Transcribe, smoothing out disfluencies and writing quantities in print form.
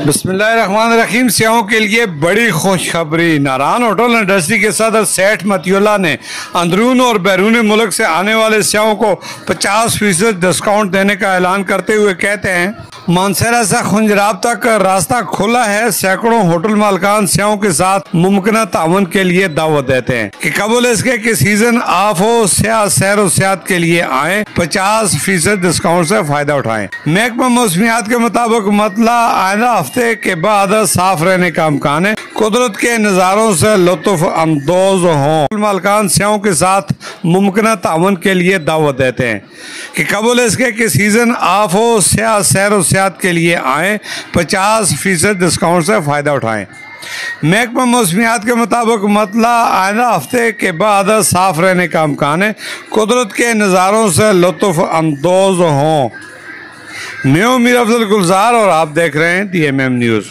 बिस्मिल्लाहिर्रहमानिर्रहीम। सियाहों के लिए बड़ी खुशखबरी। नारान होटल इंडस्ट्री के सदर सेठ मतियुल्लाह ने अंदरून और बैरून मुल्क से आने वाले सियाहों को 50% डिस्काउंट देने का ऐलान करते हुए कहते हैं, मानसरा से खुंजराब तक रास्ता खुला है। सैकड़ों होटल मालकान सियाहों के साथ मुमकिन ताउन के लिए दावत देते हैं कि कबूल इसके कि सीजन ऑफ हो, सियाह सैर और सियाहत के लिए आए, 50% डिस्काउंट से फायदा उठाएं। महकमा मौसमियात के मुताबिक मतला आइंदा हफ्ते के बाद साफ रहने का इम्कान है। कुदरत के नज़ारों से लुत्फ अंदोज हों। मालकान सियाहों के साथ मुमकिन ताउन के लिए दावत देते हैं कि कबूल इसके कि सीजन ऑफ हो, सियाह सैर और सियाहत के लिए आए, 50% डिस्काउंट से फ़ायदा उठाएं। महकमा मौसमियात के मुताबिक मतला आइंदा हफ्ते के बाद साफ रहने का इम्कान है। कुदरत के नज़ारों से लुत्फ अंदोज हों। मैं मीर अफजल गुलजार और आप देख रहे हैं DMM न्यूज़।